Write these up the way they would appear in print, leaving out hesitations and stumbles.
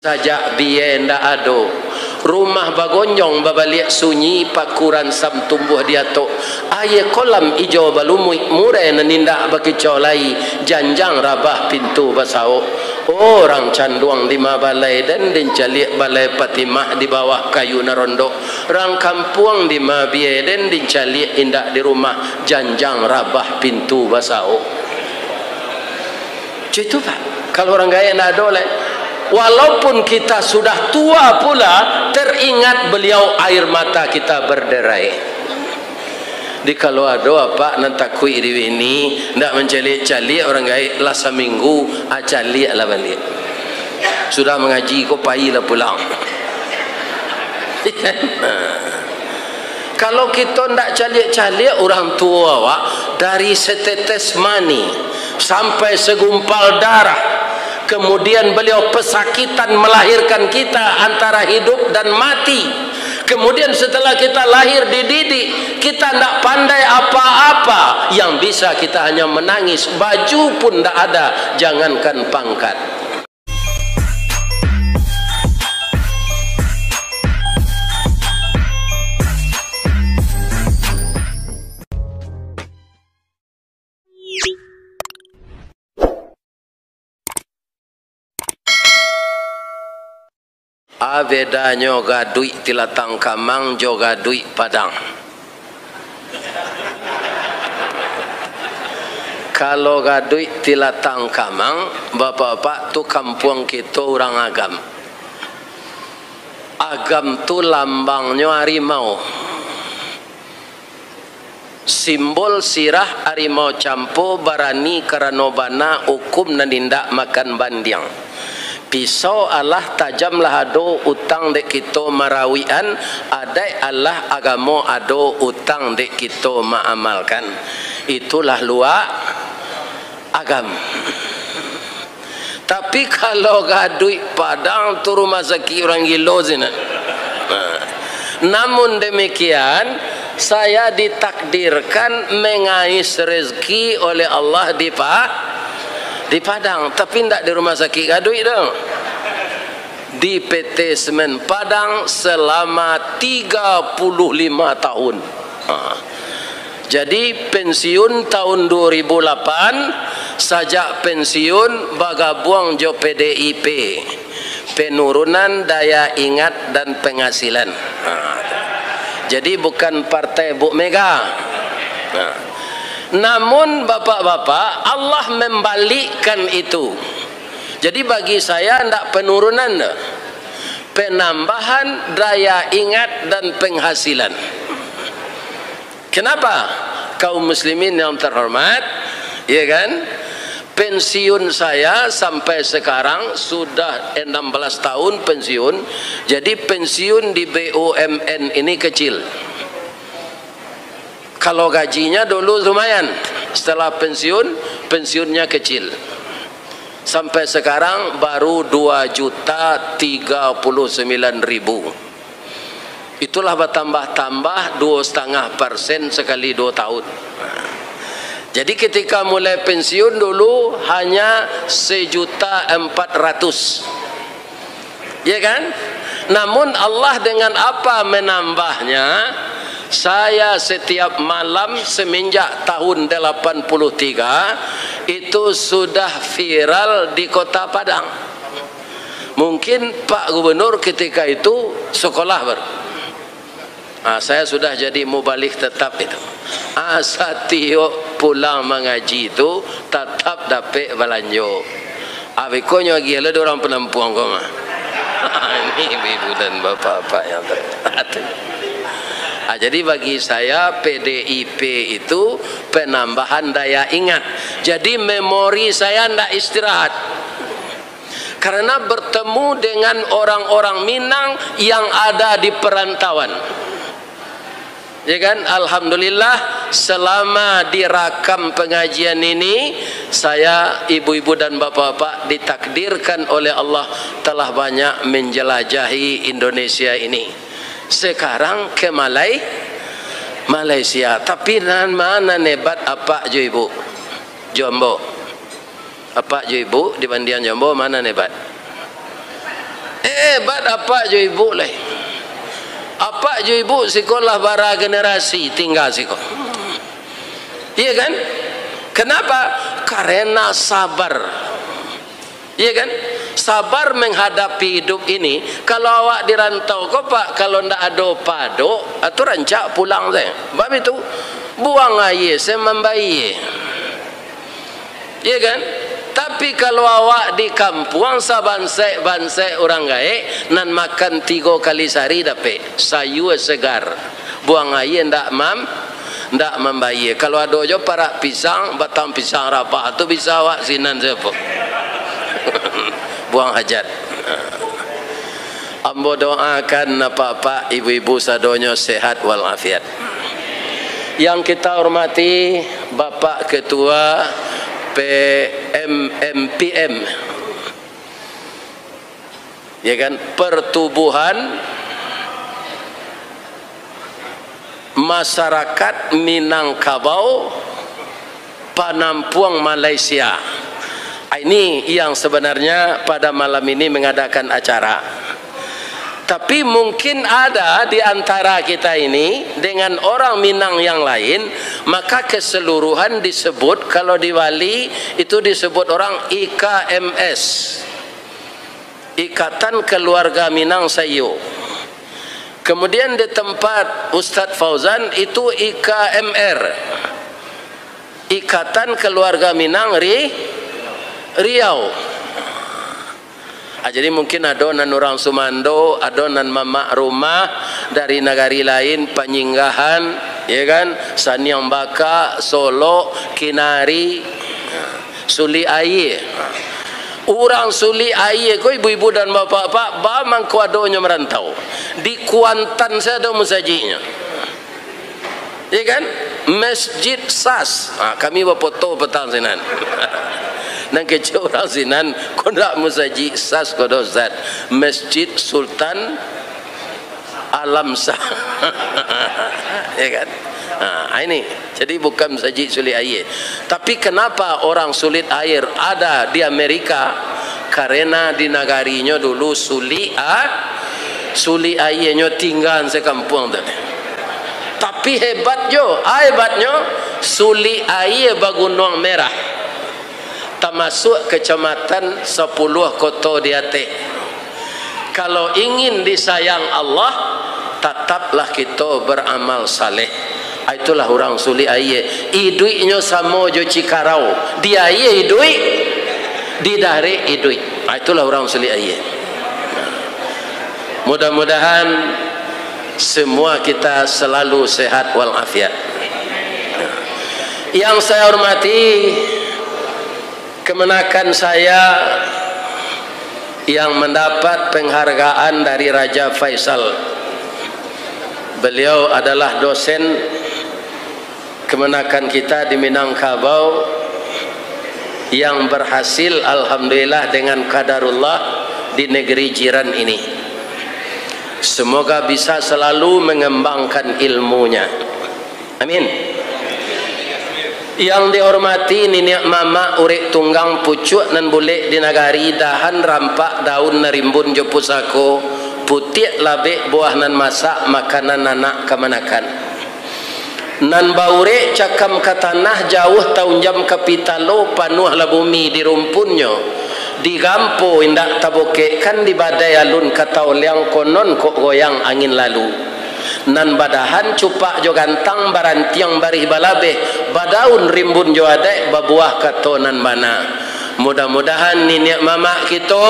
Sajak biye ndak ado rumah bagonyong babaliak sunyi pakuran sam tumbuh dia tok aye kolam ijo balumui mure nanindak bakicolai janjang rabah pintu basau orang canduang di mabalai dan dincaliak balai Patimah di bawah kayu narondo rang kampuang di mabie dan dincaliak indak di rumah janjang rabah pintu basau. Itu Pak, kalau orang gaya ndak ada oleh. Walaupun kita sudah tua pula, teringat beliau air mata kita berderai. Di kalau ada apa nanti kui di ini, ndak mencalik-calik orang gaya lah seminggu, acalik lah balik. Sudah mengaji kau pai lah pulang. Kalau kita ndak calik-calik orang tua wak, dari setetes mani sampai segumpal darah. Kemudian beliau pesakitan melahirkan kita antara hidup dan mati. Kemudian setelah kita lahir dididik, kita tidak pandai apa-apa. Yang bisa kita hanya menangis. Baju pun tidak ada, jangankan pangkat. Bedanya gadui tilatang kamang jo gadui padang. Kalau gadui tilatang kamang, bapak-bapak tu kampung kita orang agam. Agam tu lambangnya harimau. Simbol sirah harimau campo barani karanobana hukum nanindak makan bandiang. Pisau Allah tajamlah ado utang dek kita marawian, adai Allah agamo ado utang dek kita maamalkan. Itulah luak agam. Tapi kalau gadui padang tu rumah sakit orang gilo zina. Namun demikian saya ditakdirkan mengais rezeki oleh Allah di Padang, tapi tidak di rumah sakit gadui dong. Di PT Semen Padang selama 35 tahun. Jadi pensiun tahun 2008, sajak pensiun bagabuang jo PDIP, penurunan daya ingat dan penghasilan. Jadi bukan partai Bu Mega. Namun bapak-bapak, Allah membalikkan itu. Jadi bagi saya tidak penurunan, penambahan daya ingat dan penghasilan. Kenapa? Kaum muslimin yang terhormat, ya kan? Pensiun saya sampai sekarang sudah 16 tahun pensiun. Jadi pensiun di BUMN ini kecil. Kalau gajinya dulu lumayan, setelah pensiun, pensiunnya kecil. Sampai sekarang baru 2.039.000. Itulah bertambah-tambah 2,5% sekali 2 tahun. Jadi ketika mulai pensiun dulu hanya 1.400.000. Ya kan? Namun Allah dengan apa menambahnya? Saya setiap malam semenjak tahun 83 itu sudah viral di Kota Padang. Mungkin Pak Gubernur ketika itu sekolah baru. Saya sudah jadi mubalik tetap itu. Asatio pulang mengaji itu tetap dapat balanjo. Abikonyo lagi ada orang penampuan koma. Ini ibu dan bapak-bapak yang terhormat. Jadi bagi saya PDIP itu penambahan daya ingat. Jadi memori saya tidak istirahat. Karena bertemu dengan orang-orang Minang yang ada di perantauan. Ya kan? Alhamdulillah selama dirakam pengajian ini saya, ibu-ibu dan bapak-bapak ditakdirkan oleh Allah telah banyak menjelajahi Indonesia ini. Sekarang ke Malaysia. Tapi mana nebat apa jo ibu? Jombo. Apa jo ibu di Bandian Jombo mana nebat? Hebat apa jo ibu leh. Apa jo ibu sekolah bara generasi tinggal siko. Iya kan? Kenapa? Karena sabar. Iya kan? Sabar menghadapi hidup ini. Kalau awak dirantau kok Pak, kalau ndak ada pado, atau rancak pulang saya. Sebab itu buang air saya membayi. Iya kan? Tapi kalau awak di kampung sabansai orang gaek nan makan 3 kali sehari dapat sayur segar. Buang air ndak membayi. Kalau ada jo para pisang, batang pisang rapah tu bisa awak sinan siapa. Buang hajat. Ambo doakan apa-apa ibu-ibu sadonyo sehat walafiat. Yang kita hormati Bapak Ketua PMMPM, ya kan, Pertubuhan Masyarakat Minangkabau Penampungan Malaysia. Ini yang sebenarnya pada malam ini mengadakan acara. Tapi mungkin ada di antara kita ini dengan orang Minang yang lain, maka keseluruhan disebut, kalau di Bali itu disebut orang IKMS, Ikatan Keluarga Minang Sayu. Kemudian di tempat Ustadz Fauzan itu IKMR, Ikatan Keluarga Minang Riau. Jadi mungkin ada nan orang Sumando, ada nan mama rumah dari negari lain, Penyinggahan, ya kan, Saniang Baka, Solo, Kinari, Suli Air. Orang Suli Air, kau ibu-ibu dan bapak-bapak, bamang kuadonya merantau. Di Kuantan saya ada musajinya, ya kan, Masjid SAS. Kami berfoto petang sinan. Dan kecil orang sinan kondak musaji SAS kodozat Masjid Sultan Alam Sah. Ya kan? Ini jadi bukan musaji sulit air. Tapi kenapa orang sulit air ada di Amerika? Karena di negarinya dulu sulit airnya tinggal sekampung tadi. Tapi hebatnya sulit air Bagunung Merah, termasuk kecamatan 10 kota di Aceh. Kalau ingin disayang Allah, tetaplah kita beramal saleh. Itulah orang Suli Aye. Iduitnya sama jo Cikarau. Di Aye iduit, di Dare iduit. Itulah orang Suli Aye. Mudah-mudahan semua kita selalu sehat walafiat. Yang saya hormati, kemenakan saya yang mendapat penghargaan dari Raja Faisal. Beliau adalah dosen kemenakan kita di Minangkabau yang berhasil alhamdulillah dengan qadarullah di negeri jiran ini. Semoga bisa selalu mengembangkan ilmunya. Amin. Yang dihormati Nenek Mama Urik Tunggang Pucuk nan boleh di nagari dahan rampak daun nerimbun jo pusako putih labek buah nan masak makanan anak kemanakan nan baure cakam ke tanah jauh tahun jam kapitalo panuh la bumi di rumpunnya di gampo indak taboke kan di badai alun katau liang konon kok goyang angin lalu nan badahan cupak jo gantang barantiang barih balabe badaun rimbun jo adek babuah katonan mana. Mudah-mudahan nenek mama kita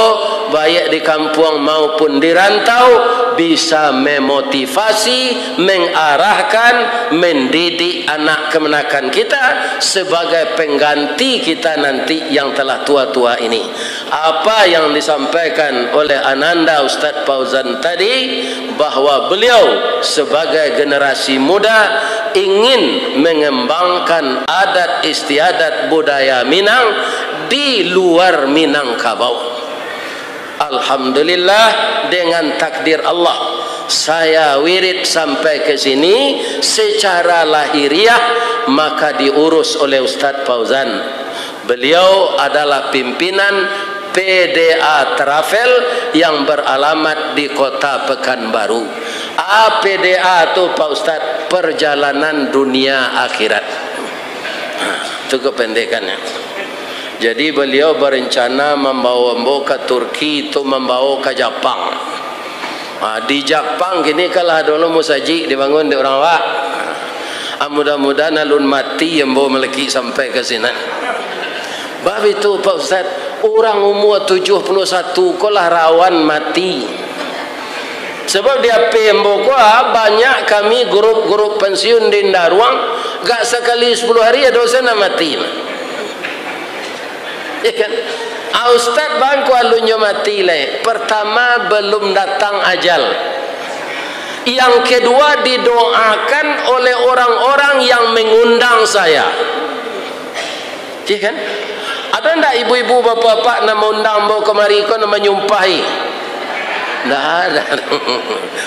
baik di kampung maupun di rantau bisa memotivasi, mengarahkan, mendidik anak kemenakan kita sebagai pengganti kita nanti yang telah tua-tua ini. Apa yang disampaikan oleh Ananda Ustadz Fauzan tadi, bahwa beliau sebagai generasi muda ingin mengembangkan adat istiadat budaya Minang di luar Minangkabau. Alhamdulillah dengan takdir Allah saya wirid sampai ke sini secara lahiriah, maka diurus oleh Ustadz Fauzan. Beliau adalah pimpinan PDA Travel yang beralamat di Kota Pekanbaru. PDA itu Pak Ustadz, perjalanan dunia akhirat. Itu kependekannya. Jadi beliau berencana membawa ke Turki, itu membawa ke Jepang. Di Jepang gini kalah dulu musaji dibangun di orang awak. Mudah-mudahan alun mati yang bawa meleki sampai ke sini. Bab itu Pak Ustaz, orang umur 71 kolah rawan mati. Sebab dia pembo banyak kami grup-grup pensiun di Ndaruang, gak sekali 10 hari ada dosa nak mati. Ya kan? Ustaz bangku alunnya mati le. Pertama belum datang ajal. Yang kedua didoakan oleh orang-orang yang mengundang saya. Ya kan? Ada ndak ibu-ibu bapak-bapak nak mengundang bawa kemari kau nak menyumpahi? Ndak ada.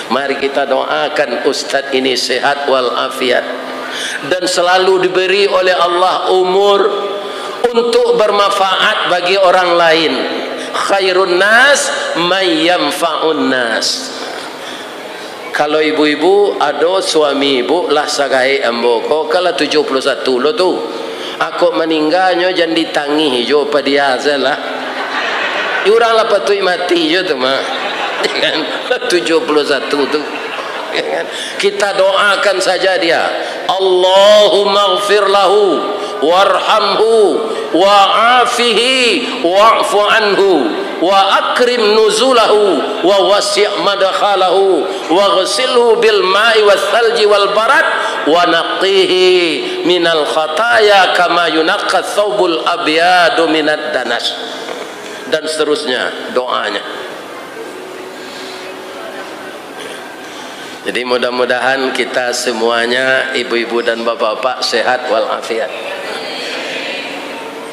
Mari kita doakan Ustaz ini sehat walafiat dan selalu diberi oleh Allah umur untuk bermanfaat bagi orang lain. Khairun nas may yanfa'un nas. Kalau ibu-ibu ada suami ibu lah sagai amboko kalau 71 lo tu. Aku meninggalnya jangan ditangi jo pada dia salah. Orang lah patut mati je tu mah. Kan 71 tu. Kita doakan saja dia. Allahumma ighfir lahu warhamhu wa'afihi wa'fu anhu wa akrim nuzulahu wa wasi' madkhalahu wa ghsilhu bil ma'i was thalji wal barad wa naqihi minal khataya kama yunaqqa thawbul abyadu minad danas. Dan seterusnya doanya. Jadi mudah-mudahan kita semuanya ibu-ibu dan bapak-bapak sehat walafiat.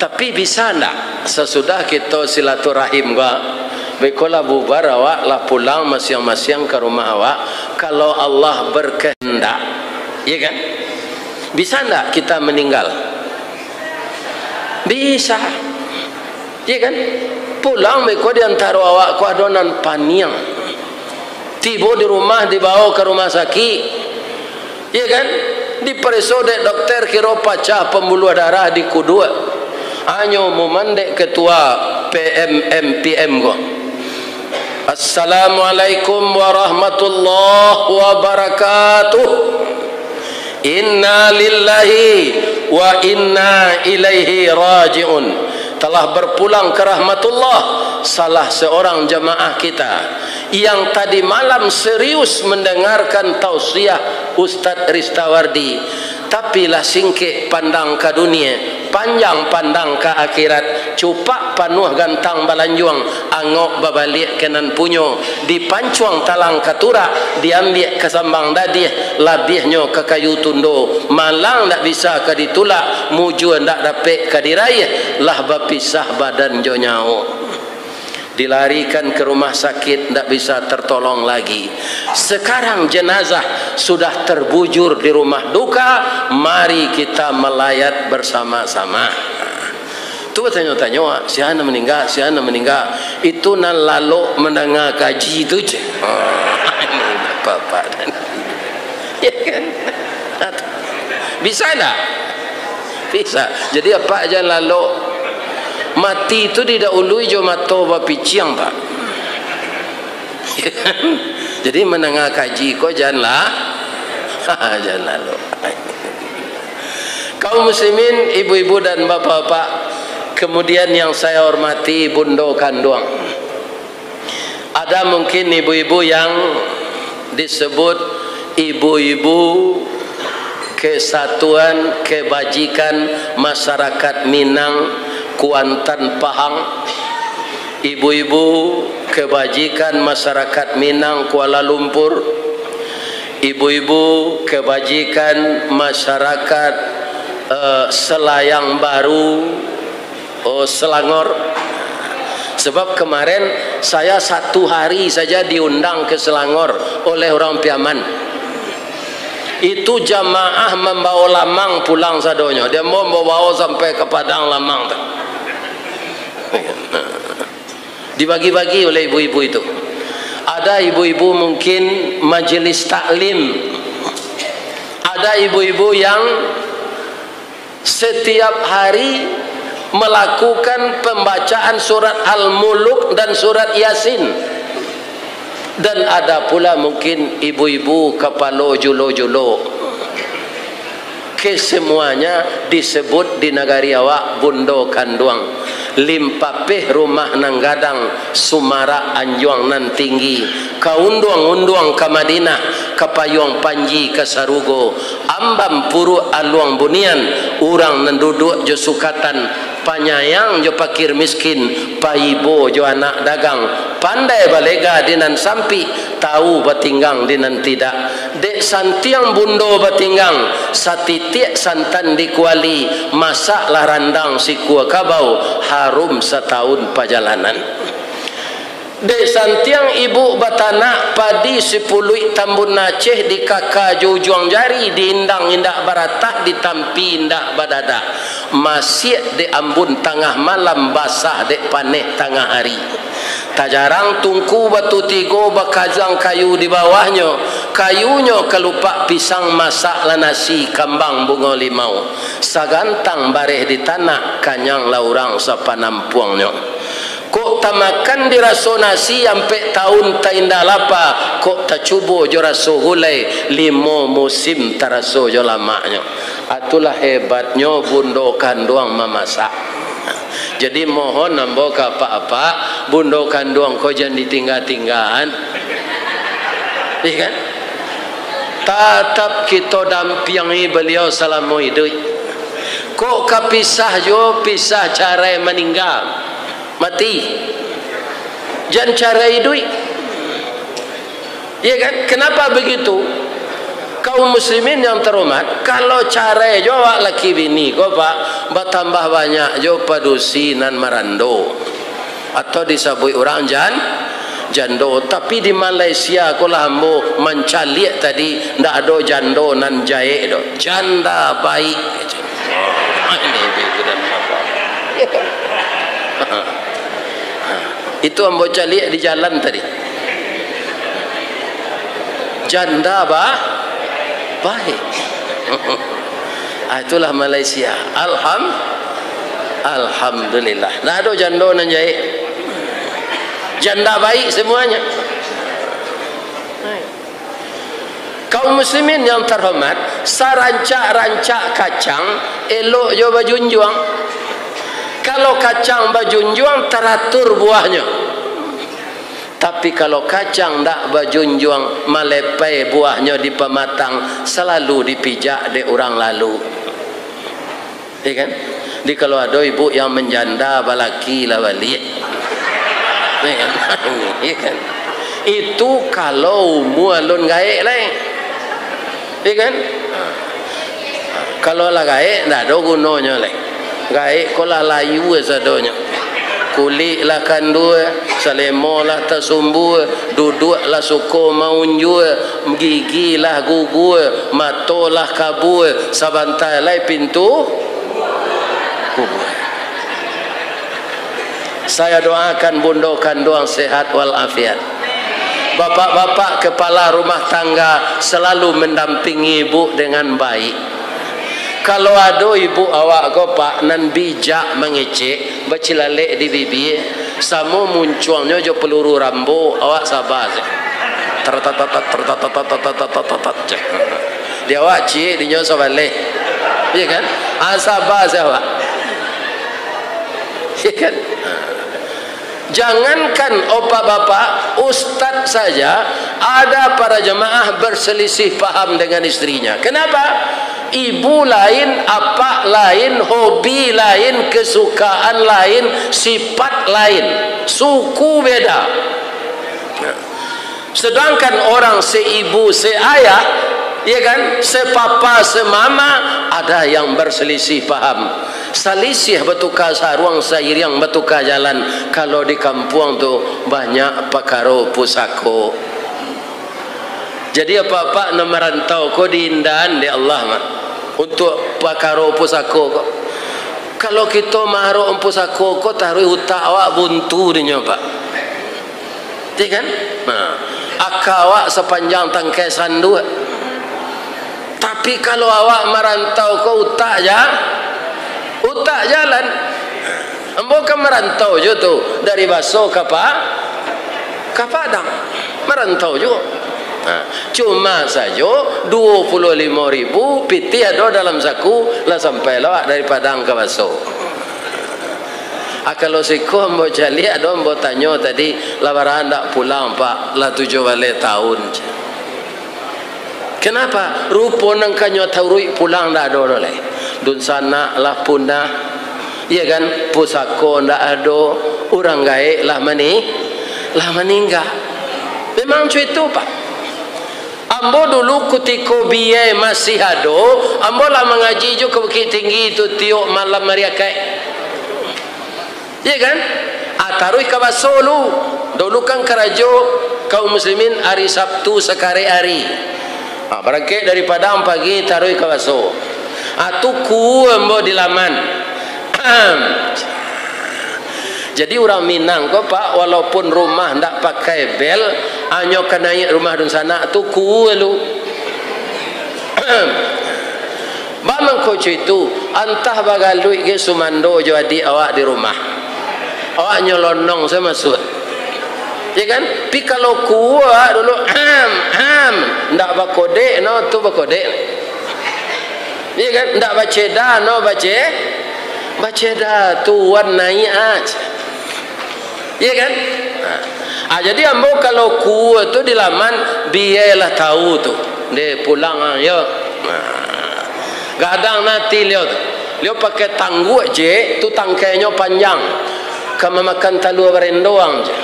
Tapi bisa enggak sesudah kita silaturahim gua bekola bubar awak lah pulang masing-masing ke rumah awak kalau Allah berkehendak, ya kan? Bisa enggak kita meninggal? Bisa. Ya kan? Pulang beko di antara awak ku adonan paniang. Tiba di rumah dibawa ke rumah sakit. Ya kan? Diperiksa dek dokter kira pecah pembuluh darah di kedua. Hanya memandek ketua PMMPM go. Assalamualaikum warahmatullahi wabarakatuh. Inna lillahi wa inna ilaihi raji'un. Telah berpulang ke rahmatullah salah seorang jemaah kita yang tadi malam serius mendengarkan tausiah Ustaz Ristawardi, tapi lah singkik pandang ke dunia, panjang pandang ke akhirat, cupak panuh gantang balanjuang, angok babalik kenan punyo, dipancuang talang katura, diambil ke sambang dadih, labihnya ke kayu tundo, malang tak bisa ke ditulak, muju tak dapat ke diraih, lah bapisah badan jo nyau. Dilarikan ke rumah sakit tak bisa tertolong lagi. Sekarang jenazah sudah terbujur di rumah duka, mari kita melayat bersama-sama. Tu tanya-tanya, siapa meninggal, siapa meninggal. Itu nan lalu mendengar kaji itu je. Ini apa-apa. Ya kan? Bisa tak? Bisa. Jadi apa aja lalu mati itu tidak ului jo mato bapi ciang pak. Jadi menengah kaji ko janganlah jangan lalu. Kaum muslimin, ibu-ibu dan bapak-bapak, kemudian yang saya hormati bundo kanduang, ada mungkin ibu-ibu yang disebut ibu-ibu Kesatuan Kebajikan Masyarakat Minang Kuantan Pahang, ibu-ibu kebajikan masyarakat Minang Kuala Lumpur, ibu-ibu kebajikan masyarakat Selayang Baru, Selangor. Sebab kemarin saya 1 hari saja diundang ke Selangor oleh orang Piaman. Itu jamaah membawa lamang pulang sadonya. Dia mau bawa sampai ke Padang lamang. dibagi-bagi oleh ibu-ibu itu. Ada ibu-ibu mungkin majelis taklim, ada ibu-ibu yang setiap hari melakukan pembacaan surat Al-Muluk dan surat Yasin. Dan ada pula mungkin ibu-ibu kepala julo-julo. Kesemuanya disebut di negari awak bundo kanduang. Limpapeh rumah nang gadang Sumara anjuang nan tinggi. Kaunduang-unduang ke Madinah, kapayuang panji ke Sarugo. Ambam puru aluang bunian, urang nan duduk jo sukatan. Panyayang jo pakir miskin, paibo jo anak dagang. Pandai balega dinan sampi, tahu batinggang dinan tidak. Dek santiang bundo batinggang, satitiak santan dikuali, masaklah randang si kuah kabau, harum setahun perjalanan. Dek santiang ibu batanak padi sepuluh tambun Aceh di kakak jujuang jari, diindang indak baratah, ditampi indak badada. Masih di ambun tengah malam, basah dek paneh tengah hari. Tak jarang tungku batu tigo bakajang kayu di bawahnya. Kayunya kelupak pisang masak lah nasi kambang bunga limau. Sagantang bareh di tanah, kanyang laurang sapa nampuangnya. Kok tak makan di raso nasi sampai tahun tak indah lapa. Kok tak cubo jo raso gulai, 5 musim tak raso jo lamaknya. Itulah hebatnya bundo kanduang memasak. Jadi mohon nambo apa-apa bundo kanduang kau jangan ditinggal-tinggalan. Iya kan? Tetap kita dampingi beliau selama hidup. Kok kapisah jo, pisah cara meninggal mati, jangan cara hidup. Ya kan? Kenapa begitu? Kaum muslimin yang terhormat, kalau cara jo laki bini kau pak bertambah banyak jo padusinan marando atau disabui orang jando. Tapi di Malaysia kau lambo mencaliak tadi ndak ada jando nan jae do, janda baik. Ini begitu apa? Ya kan? Itu ambo caliak di jalan tadi. Janda baik. Itulah Malaysia. Alhamdulillah. Nah ada janda nan jahit. Janda baik semuanya. Kaum muslimin yang terhormat, sarancak-rancak kacang elok jo bajunjuang. Kalau kacang bajunjuang teratur buahnya. Tapi kalau kacang ndak bajunjuang, malepai buahnya di pematang, selalu dipijak de orang lalu. Iya kan? Di kalau ada ibu yang menjanda balaki lah balik. Iya kan? Itu kalau mualun gaek lain. Iya kan? Kalau lah gaek ndak ada gunanya lain. Gaek kolah layu sadonya. Kulit lah kandua, selemo lah tersumbu, duduk lah suko maunjua, gigi lah gugur, mato lah kabur, sabantai lah pintu kubur. Saya doakan bundo kanduang sehat walafiat. Bapak-bapak kepala rumah tangga selalu mendampingi ibu dengan baik. Kalau ada ibu awak ko pak nan bijak mengecek bacilalek di bibir samo munculnya jo peluru rambo awak sabar dia awak cik di nyo sabale iya kan sabar awak iya kan. Jangankan opa bapak, ustaz saja ada para jemaah berselisih paham dengan istrinya. Kenapa? Ibu lain, apa lain, hobi lain, kesukaan lain, sifat lain, suku beda. Sedangkan orang seibu, seayah, ya kan, sepapa, semama, ada yang berselisih paham. Salisih bertukar saruang seiring bertukar jalan. Kalau di kampung tu banyak pakaro pusako. Jadi apa-apa nak merantau ko diindahan di Allah mak. Untuk pakaro pusako ko. Kalau kita maru pusako ko taruh hutak awak buntu dinya pak. Iya kan? Nah, akawak sepanjang tangkai sandu. Tapi kalau awak merantau ke utak jalan. Ambo kan merantau je tu dari Baso ke Padang. Merantau juga. Nah, cuma saja 25.000 piti ada dalam saku lah sampai lah dari Padang ke Baso. Kalau siku ambo cali ada ambo tanya tadi labaran tak pulang pak lah 7 balik tahun. Kenapa? Rupa nang kanyo taurui pulang dah ada oleh. Dun sana lah punah. Iya kan? Pusako ndak ada, orang gaib lah meninggal. Memang itu pak. Ambo dulu ketika biaya masih ada, ambo lah mengaji juga ke Bukit Tinggi itu tiuk malam mariakai. Iya kan? Taruh ke Baso dulu kan kerajo kaum muslimin hari Sabtu sekali hari. Berangkat dari Padang pagi taruh ke Baso. Tuku ambo di laman. Jadi orang Minang kok pak, walaupun rumah ndak pakai bel, hanya kena naik rumah dun sana tuku lu. Bamang kau itu antah bagalui ke Sumando jadi awak di rumah. Awak nyelonong saya masuk. Ya kan? Pi kalau kuat dulu ndak bakode no tu bakode. Ya kan? Ndak baceda no baceda tu warnai aja. Ya kan? Jadi ambo kalau kuat tu di laman biayalah tahu tu. Dia pulang yo. Gadang nanti Leo pakai tangguh je, tu tangkainya panjang. Kamu makan talua berendoang je.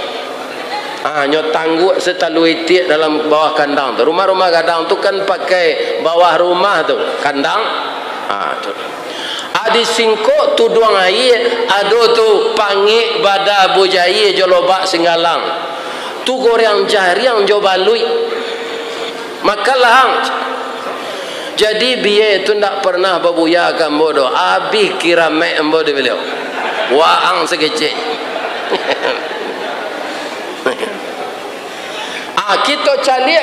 Nyo tangguh setalu itik dalam bawah kandang tu. Rumah-rumah gadang tu kan pakai bawah rumah tu, kandang. Tu. Adi singkok tu duang air, ado tu pangi bada bujai jolobak singgalang. Tu goreng jari yang jo balui. Makalah. Jadi biaya itu tidak pernah babuya kambo do. Abi kira mek ambo de beliau. Waang sekecil. Kita cari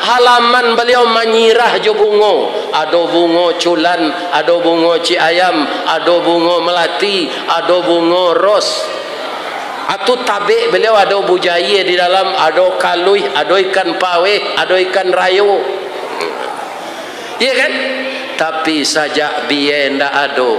halaman beliau menyirah jo bungo. Ada bungo culan, ada bungo ci ayam, ada bungo melati, ada bungo ros. Atu tabik beliau ada bujaya di dalam, ada kalui, ada ikan pawe, ada ikan rayo. Iya kan? Tapi sajak biaya ndak ada.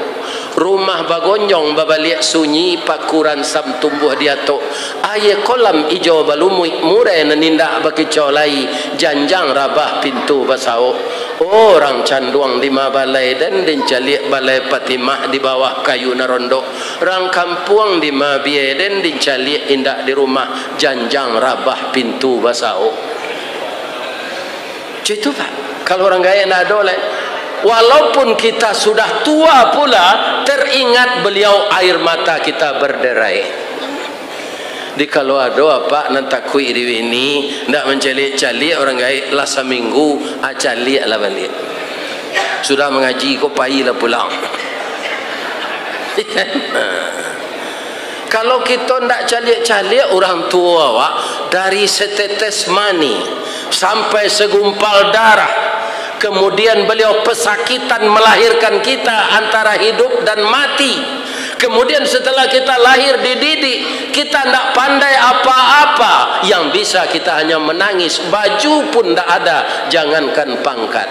Rumah bagonyong babaliak sunyi pakuran sam tumbuh dia tu. Aye kolam ijo balumui murai nanindak baki colai janjang rabah pintu basau. Orang canduang di balai dan dincalik balai Patimah di bawah kayu narondo. Orang kampung di Mabie dan dincalik indak di rumah janjang rabah pintu basau. Itu pak. Kalau orang gaya nak ada walaupun kita sudah tua pula, teringat beliau air mata kita berderai. Di kalau ada apa nantakui di sini, nak mencalik-calik orang gaya lah seminggu, calik lah balik. Sudah mengaji kok pai lah pulang. Kalau kita nak calik-calik orang tua wak, dari setetes mani sampai segumpal darah. Kemudian beliau pesakitan melahirkan kita antara hidup dan mati. Kemudian setelah kita lahir dididik, kita tidak pandai apa-apa. Yang bisa kita hanya menangis. Baju pun tidak ada, jangankan pangkat.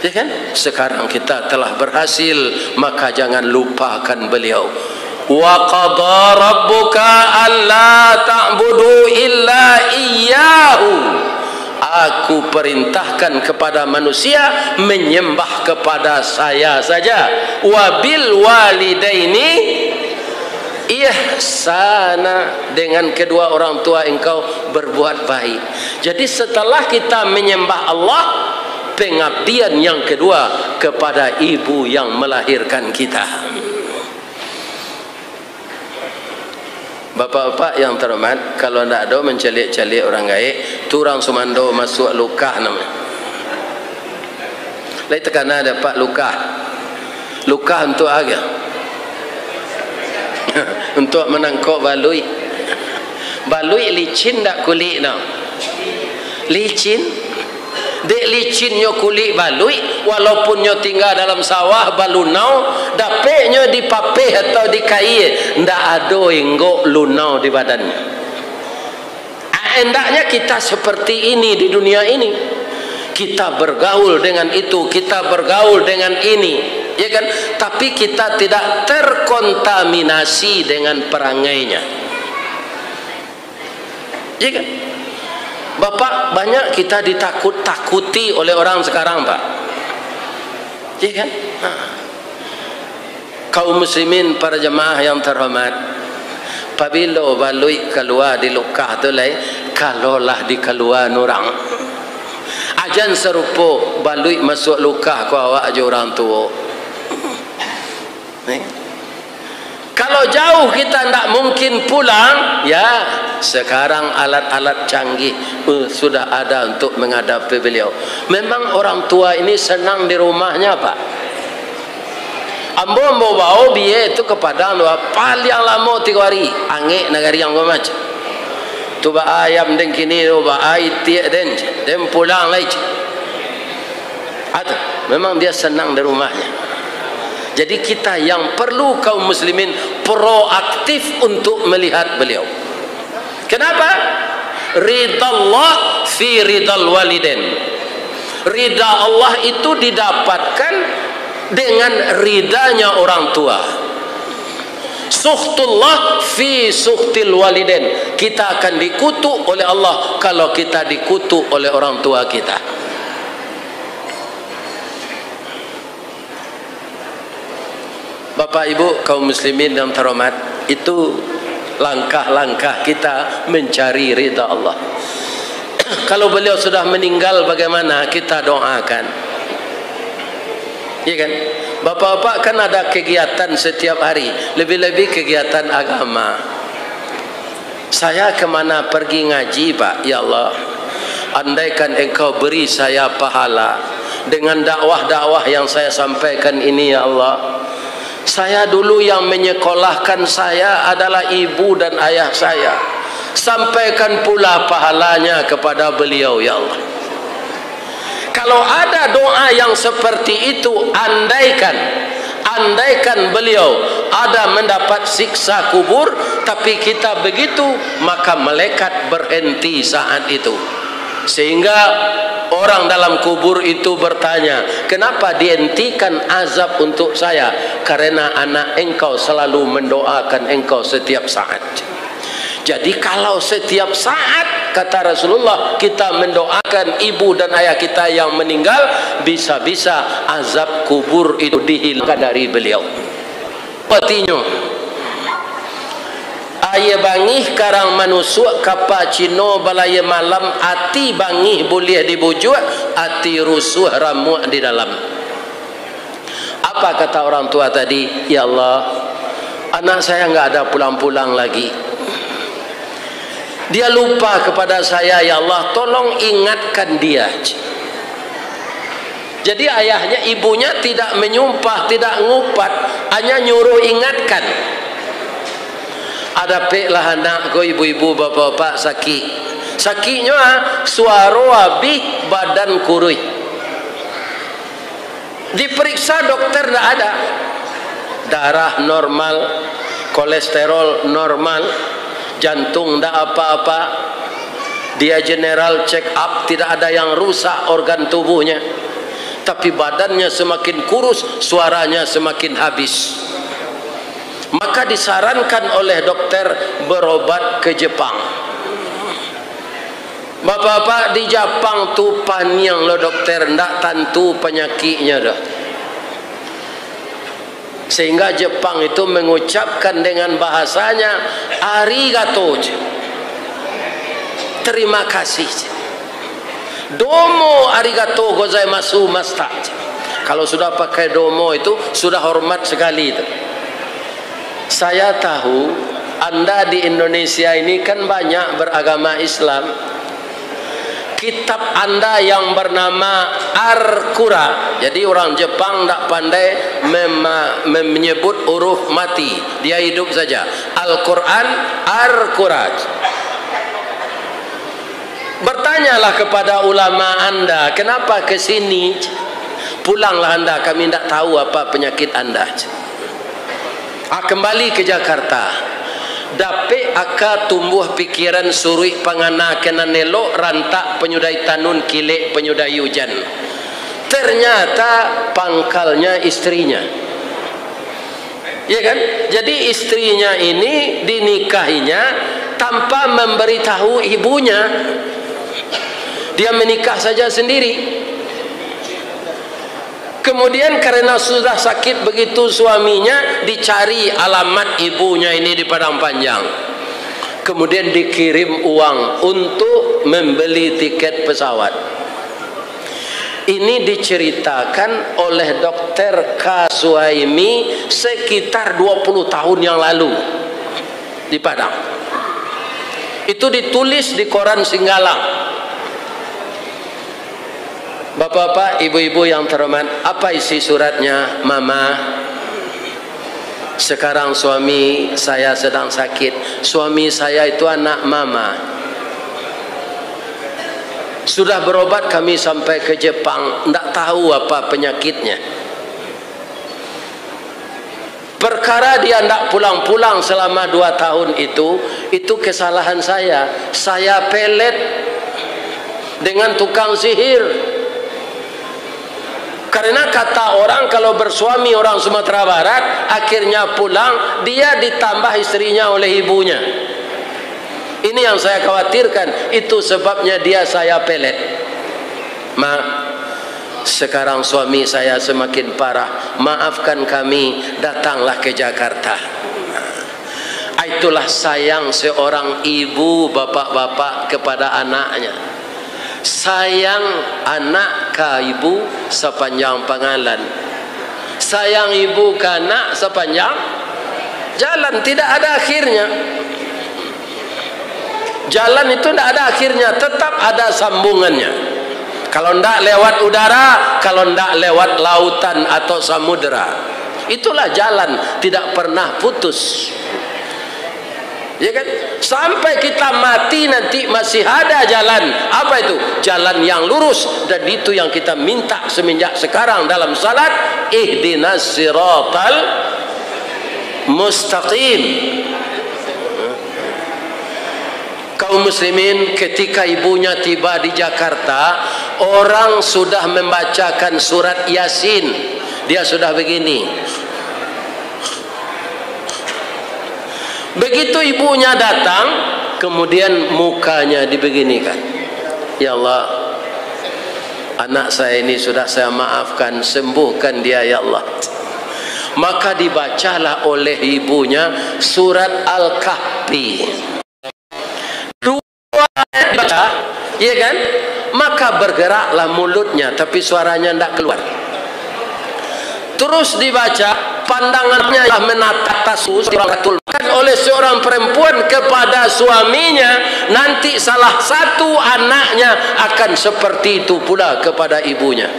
Ya kan? Sekarang kita telah berhasil, maka jangan lupakan beliau. Wa qada rabbuka alla ta'budu illa iyyahu. Aku perintahkan kepada manusia menyembah kepada saya saja. Wabil walidaini ihsana, dengan kedua orang tua engkau berbuat baik. Jadi setelah kita menyembah Allah, pengabdian yang kedua kepada ibu yang melahirkan kita. Bapak-bapak yang terhormat, kalau tidak ada mencalik-calik orang gaib, tu orang Sumando masuk luka namanya. Lain tekanan dapat luka. Luka untuk apa? Untuk menangkap balui. Balui licin tak kulit no? Licin. Dek licin nyo kulit balui, walaupun nyo tinggal dalam sawah balunau, dapek nyo di papeh atau di kai, ndak ada enggok lunau di badannya. Hendaknya kita seperti ini di dunia ini. Kita bergaul dengan itu, kita bergaul dengan ini, ya kan? Tapi kita tidak terkontaminasi dengan perangainya, ya kan? Bapak, banyak kita ditakut-takuti oleh orang sekarang, Pak, ya kan? Kaum muslimin, para jemaah yang terhormat, apabila balui keluar di lokah tu lai, kalaulah di keluar orang ajan serupa balui masuk lokah ku awak aja orang tua. Kalau jauh kita tidak mungkin pulang, ya sekarang alat-alat canggih sudah ada untuk menghadapi beliau. Memang orang tua ini senang di rumahnya, Pak. Ambo bawa biaya itu ke Padang paling lama 3 hari. Angin negari yang macam. Tu ba ayam den kini tu ba ai tie den pulang lagi. Ada. Memang dia senang di rumahnya. Jadi kita yang perlu kaum muslimin proaktif untuk melihat beliau. Kenapa? Ridallah fi ridal walidain. Ridha Allah itu didapatkan dengan ridanya orang tua. Sukhtullah fi sukhtil walidain. Kita akan dikutuk oleh Allah kalau kita dikutuk oleh orang tua kita. Bapak Ibu kaum muslimin yang terhormat, itu langkah-langkah kita mencari ridha Allah. Kalau beliau sudah meninggal, bagaimana kita doakan? Ya kan? Bapak-bapak kan ada kegiatan setiap hari, lebih-lebih kegiatan agama. Saya kemana pergi ngaji, Pak? Ya Allah, andaikan Engkau beri saya pahala dengan dakwah-dakwah yang saya sampaikan ini, ya Allah. Saya dulu yang menyekolahkan saya adalah ibu dan ayah saya. Sampaikan pula pahalanya kepada beliau, ya Allah. Kalau ada doa yang seperti itu, andaikan beliau ada mendapat siksa kubur, tapi kita begitu, maka malaikat berhenti saat itu. Sehingga orang dalam kubur itu bertanya, kenapa dihentikan azab untuk saya? Karena anak engkau selalu mendoakan engkau setiap saat. Jadi kalau setiap saat, kata Rasulullah, kita mendoakan ibu dan ayah kita yang meninggal, bisa-bisa azab kubur itu dihilangkan dari beliau. Artinya, ayah bangih karang manusuk kapa cino balaya malam, ati bangih boleh dibujuk, ati rusuh ramuh di dalam. Apa kata orang tua tadi? Ya Allah, anak saya enggak ada pulang-pulang lagi. Dia lupa kepada saya, ya Allah, tolong ingatkan dia. Jadi ayahnya, ibunya tidak menyumpah, tidak ngupat, hanya nyuruh ingatkan. Ada peklah anak ko, ibu-ibu, bapak-bapak sakit. Sakitnya suara habis, badan kurus. Diperiksa dokter tidak ada. Darah normal, kolesterol normal, jantung tidak apa-apa. Dia general check up, tidak ada yang rusak organ tubuhnya. Tapi badannya semakin kurus, suaranya semakin habis. Maka disarankan oleh dokter berobat ke Jepang. Bapak-bapak, di Jepang tu panjang loh dokter, ndak tentu penyakitnya dah. Sehingga Jepang itu mengucapkan dengan bahasanya arigato, terima kasih. Domo arigato gozaimasu masta. Kalau sudah pakai domo itu sudah hormat sekali itu. Saya tahu Anda di Indonesia ini kan banyak beragama Islam. Kitab Anda yang bernama Al-Qur'an, jadi orang Jepang tak pandai menyebut huruf mati, dia hidup saja. Al-Qur'an, Al-Qur'an. Tanyalah kepada ulama anda, kenapa ke sini? Pulanglah anda, kami tidak tahu apa penyakit anda. Kembali ke Jakarta. Dapat aka tumbuh pikiran surui pangana kena nelok rantak penyudai tanun kilek penyudai hujan. Ternyata pangkalnya istrinya. Ya kan? Jadi istrinya ini dinikahinya tanpa memberitahu ibunya. Dia menikah saja sendiri. Kemudian karena sudah sakit begitu suaminya, dicari alamat ibunya ini di Padang Panjang. Kemudian dikirim uang untuk membeli tiket pesawat. Ini diceritakan oleh Dr. K. Suhaimi sekitar 20 tahun yang lalu di Padang. Itu ditulis di koran Singgalang. Bapak-bapak, ibu-ibu yang terhormat, apa isi suratnya? Mama, sekarang suami saya sedang sakit. Suami saya itu anak mama. Sudah berobat kami sampai ke Jepang, tidak tahu apa penyakitnya. Perkara dia tidak pulang-pulang selama 2 tahun itu kesalahan saya. Saya pelet dengan tukang sihir. Karena kata orang kalau bersuami orang Sumatera Barat akhirnya pulang, dia ditambah istrinya oleh ibunya. Ini yang saya khawatirkan. Itu sebabnya dia saya pelet. Ma, sekarang suami saya semakin parah. Maafkan kami, datanglah ke Jakarta. Itulah sayang seorang ibu, bapak-bapak kepada anaknya. Sayang anak ke ibu sepanjang pengalan. Sayang ibu ke anak sepanjang jalan, tidak ada akhirnya. Jalan itu tidak ada akhirnya, tetap ada sambungannya. Kalau tidak lewat udara, kalau tidak lewat lautan atau samudera. Itulah jalan, tidak pernah putus. Ya kan? Sampai kita mati nanti masih ada jalan. Apa itu? Jalan yang lurus. Dan itu yang kita minta semenjak sekarang dalam salat. Ihdinas siratal mustaqim. Kaum muslimin, ketika ibunya tiba di Jakarta, orang sudah membacakan surat Yasin. Dia sudah begini. Begitu ibunya datang, kemudian mukanya dibeginikan. Ya Allah, anak saya ini sudah saya maafkan, sembuhkan dia ya Allah. Maka dibacalah oleh ibunya surat Al-Kahfi. 2 ayat dibaca, ya kan? Maka bergeraklah mulutnya, tapi suaranya tidak keluar. Terus dibaca, pandangannya menatap oleh seorang perempuan kepada suaminya, nanti salah satu anaknya akan seperti itu pula kepada ibunya.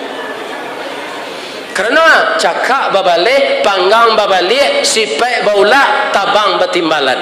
Karena cakap babalik, panggang babalik, sipek baulah, tabang betimbalan.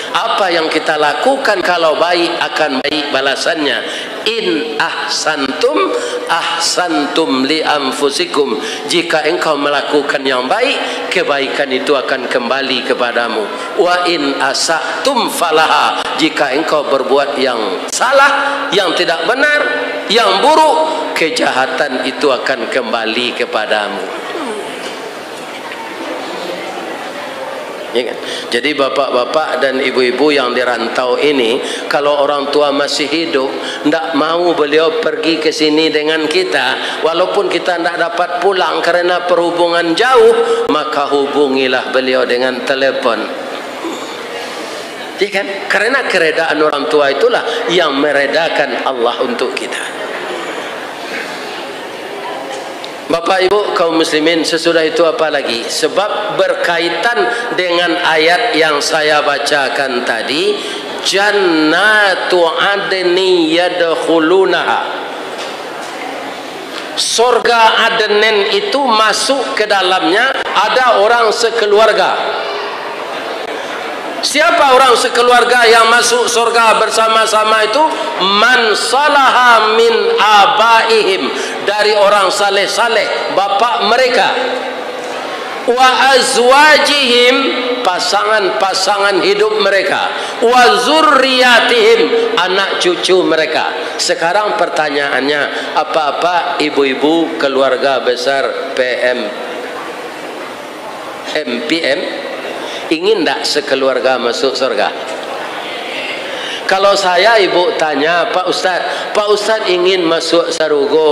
Apa yang kita lakukan kalau baik akan baik balasannya. In ahsantum ahsantum li anfusikum. Jika engkau melakukan yang baik, kebaikan itu akan kembali kepadamu. Wa in asatum falaha. Jika engkau berbuat yang salah, yang tidak benar, yang buruk, kejahatan itu akan kembali kepadamu. Ya kan? Jadi bapak-bapak dan ibu-ibu yang dirantau ini, kalau orang tua masih hidup, tidak mau beliau pergi ke sini dengan kita, walaupun kita tidak dapat pulang karena perhubungan jauh, maka hubungilah beliau dengan telepon. Ya kan? Karena keredaan orang tua itulah yang meredakan Allah untuk kita. Bapak ibu kaum muslimin, sesudah itu apa lagi? Sebab berkaitan dengan ayat yang saya bacakan tadi, jannatu adni yadkhulunaha. Surga Adnen itu masuk ke dalamnya ada orang sekeluarga. Siapa orang sekeluarga yang masuk surga bersama-sama itu? Man salaha min abaihim, dari orang saleh-saleh bapak mereka, wa azwajihim, pasangan-pasangan hidup mereka, wa zurriyatihim, anak cucu mereka. Sekarang pertanyaannya, apa-apa ibu-ibu keluarga besar MPM ingin tak sekeluarga masuk surga? Kalau saya ibu tanya, Pak Ustaz ingin masuk surga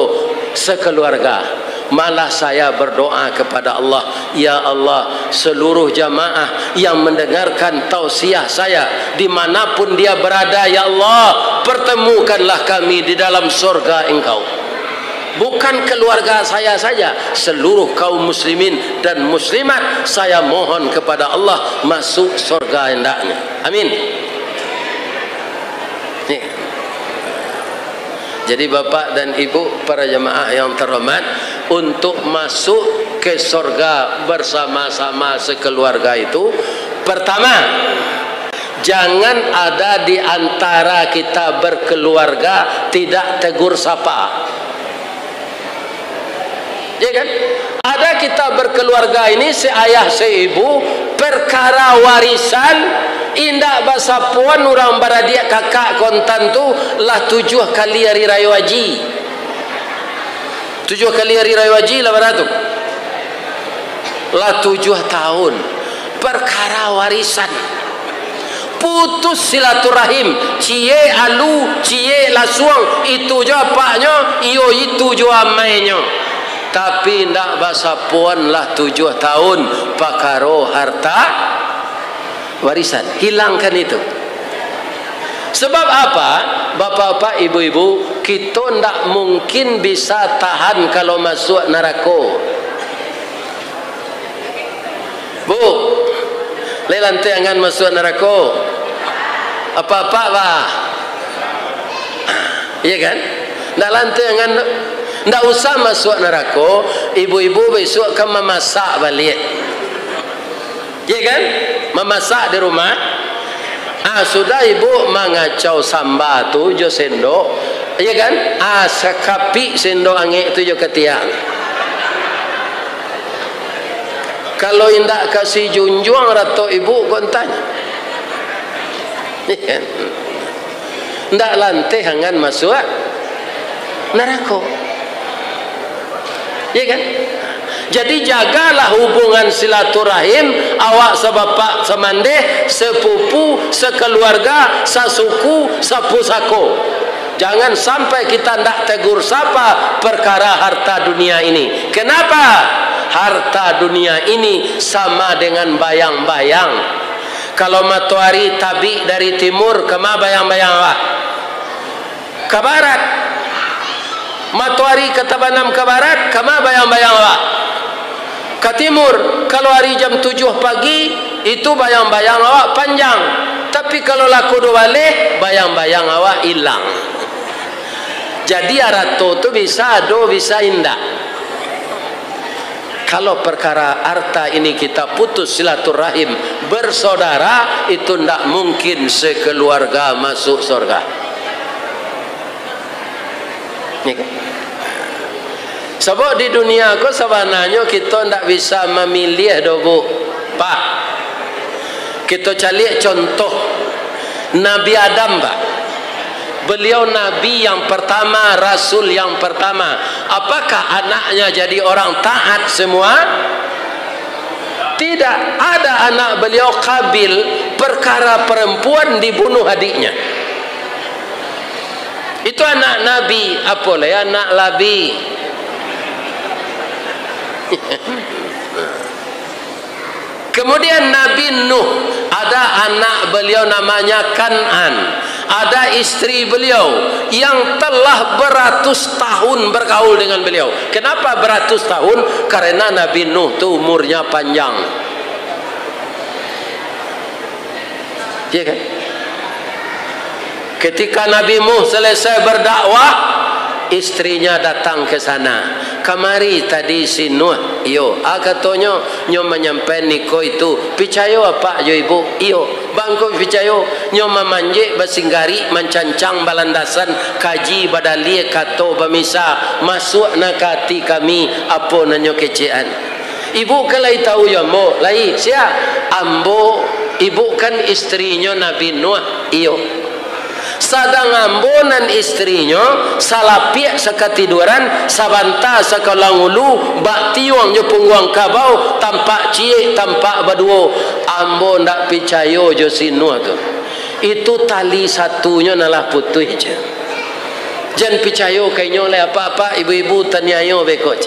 sekeluarga, malah saya berdoa kepada Allah, ya Allah, seluruh jamaah yang mendengarkan tausiah saya dimanapun dia berada, ya Allah, pertemukanlah kami di dalam surga Engkau. Bukan keluarga saya saja, seluruh kaum muslimin dan muslimat, saya mohon kepada Allah masuk surga hendaknya. Amin. Nih. Jadi bapak dan ibu para jemaah yang terhormat, untuk masuk ke surga bersama-sama sekeluarga itu, pertama, jangan ada di antara kita berkeluarga tidak tegur sapa. Ya kan? Ada kita berkeluarga ini seayah seibu, perkara warisan indak bahasa puan orang baradia kakak kontan tu lah 7 kali hari raya haji. 7 kali hari raya haji lah beratu. Lah 7 tahun. Perkara warisan. Putus silaturahim, cie alu, cie lasuang, itu jo apanya, iyo itu jo amainya. Tapi ndak bahasa puan lah 7 tahun pakaro harta warisan. Hilangkan itu. Sebab apa? Bapak-bapak, ibu-ibu, kita ndak mungkin bisa tahan kalau masuk neraka. Bu, lelantai angan masuk neraka. Apa-apa bah? Iya kan? Ndak lantai angan. Ndak usah masuk neraka, ibu-ibu besok kan memasak balik. Ya kan? Memasak di rumah. Sudah ibu mengacau sambal tu jo sendok. Ya kan? Sekapi sendok angin tu jo ketiak. Kalau indak kasih junjung rato ibu kontan. Ya kan? Ndak lantai hangan masuk neraka. Ya kan? Jadi jagalah hubungan silaturahim awak sebapak semandeh, sepupu, sekeluarga, sasuku, sapusako. Jangan sampai kita ndak tegur sapa perkara harta dunia ini. Kenapa? Harta dunia ini sama dengan bayang-bayang. Kalau matahari tabi dari timur, kema bayang-bayang awak? Ke barat. Matahari ketabanam ke barat, kama bayang-bayang awak? Ke timur. Kalau hari jam 7 pagi, itu bayang-bayang awak panjang. Tapi kalau laku do balik, bayang-bayang awak hilang. Jadi arato tu bisa ado, bisa indah. Kalau perkara harta ini kita putus silaturahim bersaudara, itu ndak mungkin sekeluarga masuk surga. Sebab di dunia ko sebenarnya kita ndak bisa memilih do bu. Pak, kita cari contoh Nabi Adam pak. Beliau Nabi yang pertama, Rasul yang pertama. Apakah anaknya jadi orang taat semua? Tidak. Ada anak beliau Qabil, perkara perempuan dibunuh adiknya. Itu anak Nabi, apa lah ya, anak Labi. Kemudian Nabi Nuh, ada anak beliau namanya Kan'an, ada istri beliau yang telah beratus tahun bergaul dengan beliau. Kenapa beratus tahun? Karena Nabi Nuh tu umurnya panjang. Ya kan? Ketika Nabi Nuh selesai berdakwah, istrinya datang ke sana. Kamari tadi si Nuh iyo. Katanya nyo menyampai niko itu picayo apa jo ibu? Iyo. Bangko picayo nyo memanje basinggari mencancang balandasan kaji badali kato bamisa masuk nakati kami apa nanyo kecean. Ibu kalai tahu ya mo lai sia ambo ibu kan istrinya Nabi Nuh iyo. Sadang ambonan istrinya salapiak sakatiduran sabanta sakalangulu bak tiwang jo pungguang kabau tampak cie tampak baduo ambo ndak picayo jo sinua tu itu tali satunya nalah putuh je jan picayo kainyo le apa-apa ibu-ibu tanyayo bekot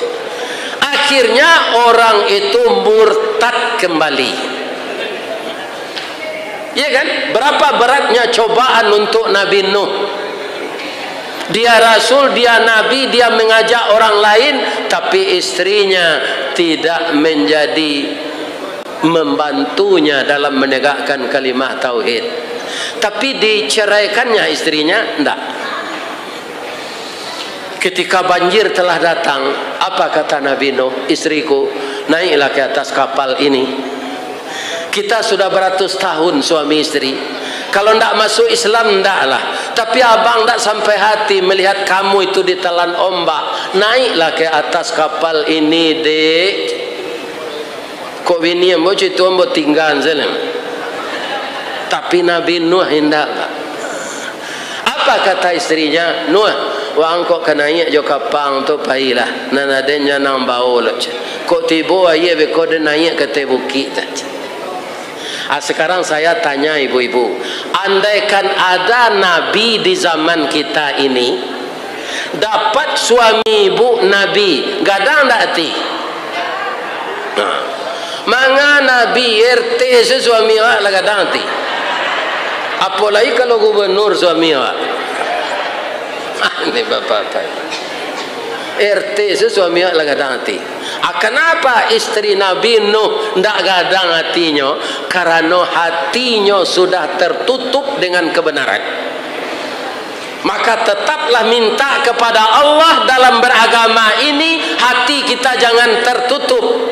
akhirnya orang itu murtad kembali. Ya kan? Berapa beratnya cobaan untuk Nabi Nuh. Dia Rasul, dia Nabi, dia mengajak orang lain, tapi istrinya tidak menjadi membantunya dalam menegakkan kalimat tauhid. Tapi diceraikannya istrinya, enggak. Ketika banjir telah datang, apa kata Nabi Nuh? Istriku, naiklah ke atas kapal ini. Kita sudah beratus tahun suami istri. Kalau tidak masuk Islam, tidaklah. Tapi abang tidak sampai hati melihat kamu itu ditelan ombak. Naiklah ke atas kapal ini, dek. Kok bini yang bocor itu ambo tinggal saja. Tapi Nabi Nuh hendak. Apa kata istrinya? Nuh, wang kok naik jo kapang tu pailah. Nanadenya nang bau lah. Kok tiba aye beko de naik ke bukit saja. Sekarang saya tanya ibu-ibu, andaikan ada Nabi di zaman kita ini, dapat suami ibu Nabi, gadang tak hati? Manga Nabi RT suami awak lah gadang hati. Apalagi kalau gubernur suami awak. Ini bapak-bapak. RT suami awak lah gadang hati. Kenapa istri Nabi Nuh tidak gadang hatinya? Karena hatinya sudah tertutup dengan kebenaran. Maka tetaplah minta kepada Allah dalam beragama ini, hati kita jangan tertutup.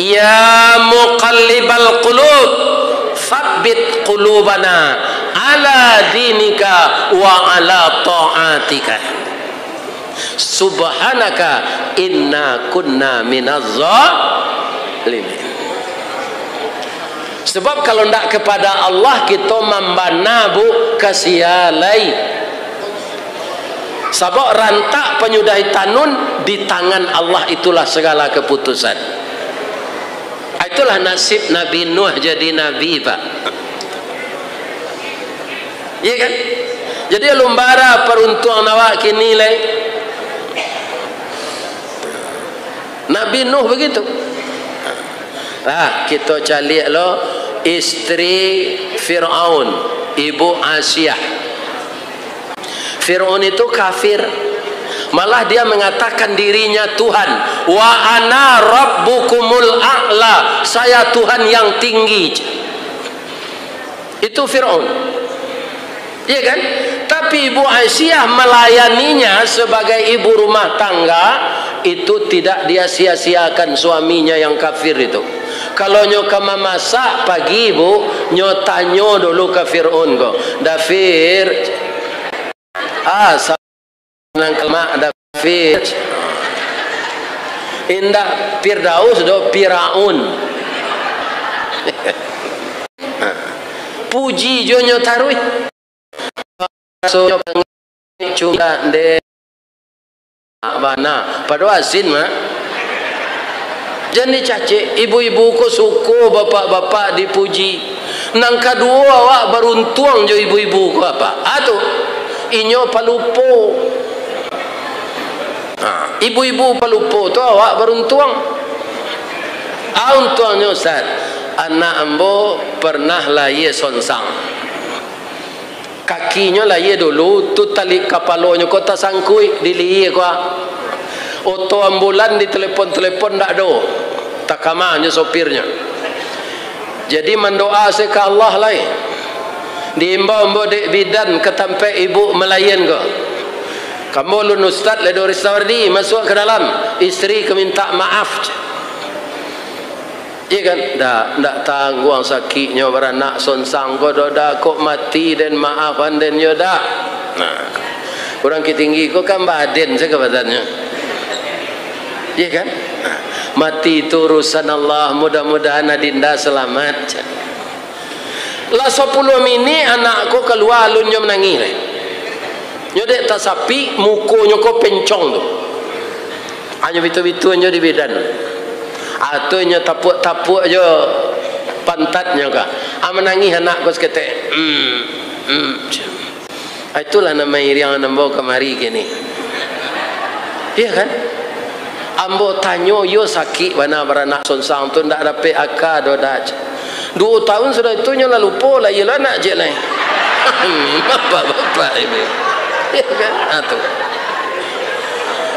Ya muqallibal qulub, tsabbit qulubana ala dinika wa ala ta'atika. Subhanaka inna kunna minaz-zalimin. Sebab kalau tidak kepada Allah kita membana bu kasialai. Sebab rantak penyudahi tanun di tangan Allah itulah segala keputusan. Itulah nasib Nabi Nuh jadi nabi, Pak. Iya kan? Jadi lumbara peruntuang awak kini lai. Nabi Nuh begitu. Kita cari lo istri Fir'aun, ibu Asiyah. Fir'aun itu kafir. Malah dia mengatakan dirinya Tuhan. Wa ana rabbukumul a'la. Saya Tuhan yang tinggi. Itu Fir'aun. Iya kan? Tapi ibu Aisyah melayaninya sebagai ibu rumah tangga, itu tidak dia sia-siakan suaminya yang kafir itu. Kalau nyo kama masak pagi ibu, nyo tanyo dulu ke Fir'aun ko. Dafir. Sanang kelma Dafir. Indah Firdaus do Firaun. Puji jo nyo tarui. So cuma de mana pada asin mah jadi caci ibu-ibu ko suko bapak-bapak dipuji nang kedua awak beruntung jo ibu-ibu ko apa atuh inyo palupo ibu-ibu palupo tu awak beruntung untungnya Ustaz anak ambo pernah lahir sonsang kakinya lah ye dulu tu tali kapalonya kota sangkui diliye kwa oto ambulan di telepon ndak do takamanya sopirnya jadi mendoa se ke Allah lai diimbau mbo dek bidan ketampe ibu melayan ko kamu lun ustaz le do resawardi masuk ke dalam istri ke minta maaf Iya kan? Ndak tangguang sakitnya beranak sonsang ko dah kok mati dan maafan dan yoda. Nah, orang ketinggi ko kan baden saya badannya. Iya kan? Nah, mati itu urusan Allah, mudah-mudahan adinda selamat. Lah 10 mini anakku keluar alunnya menangis le. Nyodek tak sapi mukonya ko pencong tu. Hanya bitu-bitunya di bidan. Atunya tapuk-tapuk je pantatnya kah. Menangis anak ko sekete. Itulah nama yang nambo kemari gini. Iya kan? Ambo tanyo yo sakit mana beranak sonsang tu ndak dapat akad dodaj. 2 tahun sudah itu nyola lupa lah ialah nak je lain. Bapak ini. Ya kan? Atu.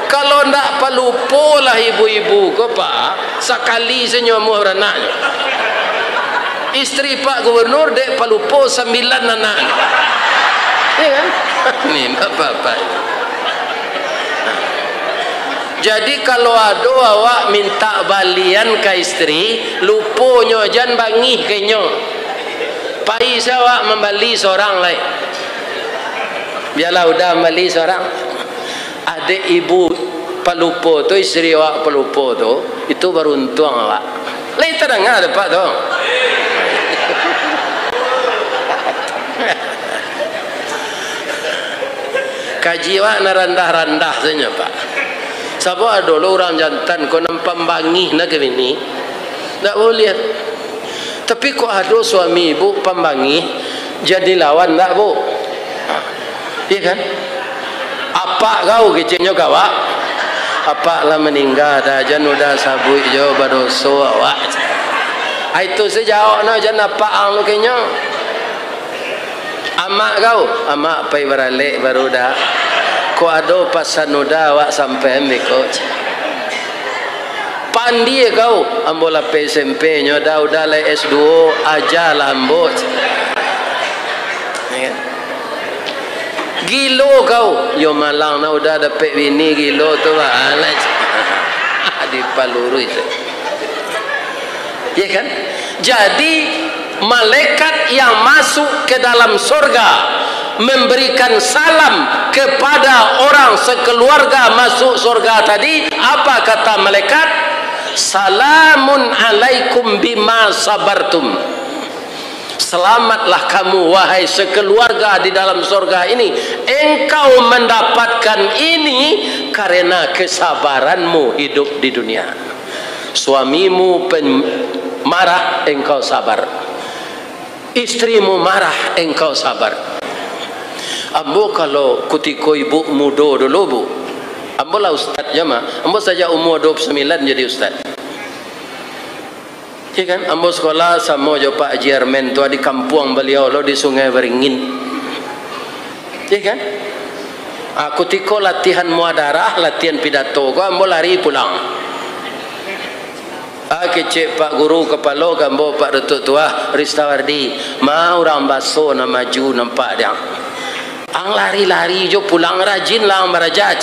Kalau ndak palupo lah ibu-ibu ko pak, sekali senyomu beranaknya. Istri Pak Gubernur dek palupo 9 anak. Ya kan? Ni bapak. Jadi kalau ada awak minta balian ke istri, luponyo jan bangih kenyo. Pai awak membali seorang lain. Biarlah udah membali seorang. Adik ibu pelupo tu, istri awak pelupo tu, itu beruntung awak. Lain terdengar ada Pak tu. Kaji awak narandah-randah saja Pak. Siapa dulu orang jantan kau nampak bangih nak ke ini, tak boleh. Tapi kau ada suami ibu pembangih jadi lawan tak bu? Iya kan? Apa kau kecilnya kawak? Apa lah meninggal dah jan udah sabui jo badoso awak. Itu sejauh na jan apa ang lu kenya? Amak kau, amak pai beralik baru dah. Ko ado pasan udah awak sampai miko. Pandi kau ambola SMP nya dah udah le S2 aja lambot. Gilo kau yo malang na udah dapat bini gilo tu alah. Di paluru itu. Ya kan? Jadi malaikat yang masuk ke dalam surga memberikan salam kepada orang sekeluarga masuk surga tadi, apa kata malaikat? Salamun alaikum bima sabartum. Selamatlah kamu wahai sekeluarga di dalam surga ini. Engkau mendapatkan ini karena kesabaranmu hidup di dunia. Suamimu marah, engkau sabar. Istrimu marah, engkau sabar. Ambo kalau kutiko ibu muda dulu bu, ambo lah ustaz jama, ambo saja umur 29 jadi ustaz. Ya kan, ambo sekolah sama jo Pak Haji Armen tu di kampung beliau lo di Sungai Beringin. Ya kan, kutiko latihan muadarah, latihan pidato, ko ambo lari pulang. Kecik Pak Guru kepala gambo Pak Datuk Tua Ristawardi, mau orang baso na maju nampak dia. Ang lari-lari jo pulang rajin lah merajat.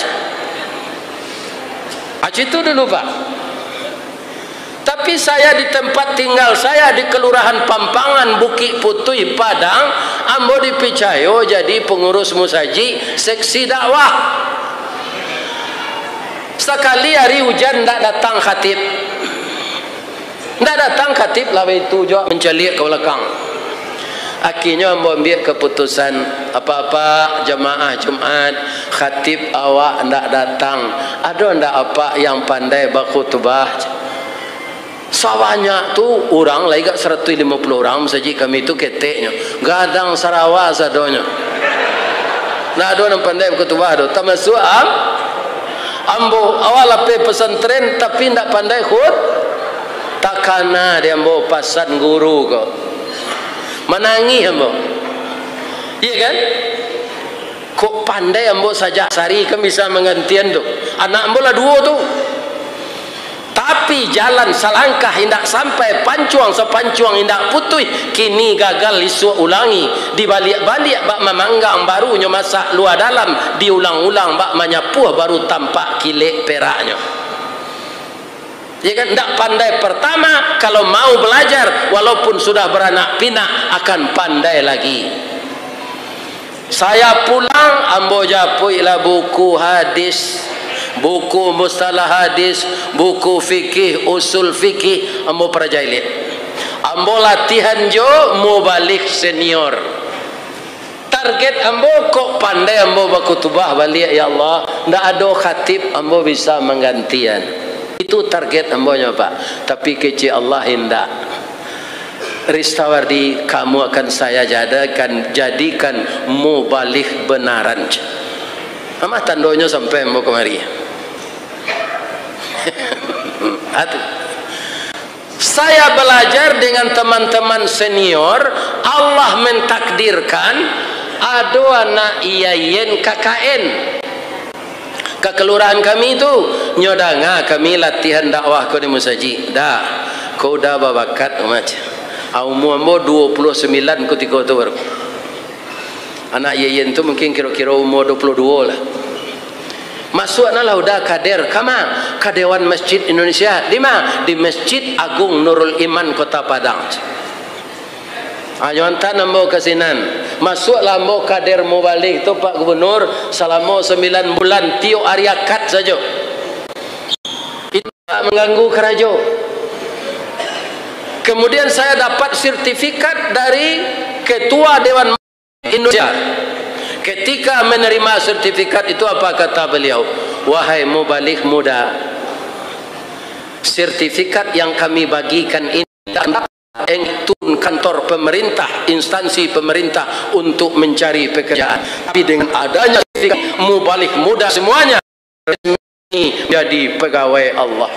Itu dulu Pak. Tapi saya di tempat tinggal saya di Kelurahan Pampangan Bukit Putui Padang, ambo dipicayo jadi pengurus musaji seksi dakwah. Sekali hari hujan tak datang khatib. Tak datang khatib lah itu jo mencalik ke belakang. Akhirnya ambil keputusan apa-apa jamaah Jumat khatib awak ndak datang, ada ndak apa yang pandai berkhutbah. Sawanya tu orang lagi 150 orang saja kami tu keteknya gadang Sarawak sadonya. Ndak ada yang pandai berkhutbah tu. Termasuk ambo awal ape pesantren tapi ndak pandai khut. Takana dia ambo pasan guru kok. Menangis ambo. Iya kan? Kok pandai ambo saja sari kan bisa menggantian tu. Anak ambo lah 2 tu. Tapi jalan selangkah hendak sampai pancuang sepancuang hendak putui kini gagal isu ulangi dibalik-balik bak memanggang barunya masak luar dalam diulang-ulang bak menyapuh baru tampak kilik peraknya. Ya kan, tidak pandai pertama, kalau mau belajar walaupun sudah beranak pinak akan pandai lagi. Saya pulang ambo japui lah buku hadis, buku mustalah hadis, buku fikih, usul fikih, ambo perjailit. Ambo latihan jo mau balik senior. Target ambo kok pandai ambo bakutubah balik, ya Allah, ndak ada khatib ambo bisa menggantian. Itu target ambonya Pak. Tapi kecil Allah hendak. Ristawardi, kamu akan saya jadikan mubalik benaran. Amah tandonya sampai ambo kemari. Saya belajar dengan teman-teman senior. Allah mentakdirkan ada anak IAIN KKN. Kekelurahan kami itu nyodanga kami latihan dakwah kau di musaji. Dah, kau dah babakat umat. Umur 29 ketika itu baru. Anak Yeyen itu mungkin kira-kira umur 22 lah. Masuklah udah kader kama kadewan Masjid Indonesia di mana? Di Masjid Agung Nurul Iman Kota Padang. Anyontan ambo kasinan masuklah ambo kader mau balik itu Pak Gubernur selama 9 bulan tio ariakat saja itu mengganggu kerajo. Kemudian saya dapat sertifikat dari Ketua Dewan Indonesia. Ketika menerima sertifikat itu apa kata beliau? Wahai mubalik muda, sertifikat yang kami bagikan ini entun kantor pemerintah, instansi pemerintah untuk mencari pekerjaan. Tapi dengan adanya sertifikat mubalik muda semuanya jadi pegawai Allah.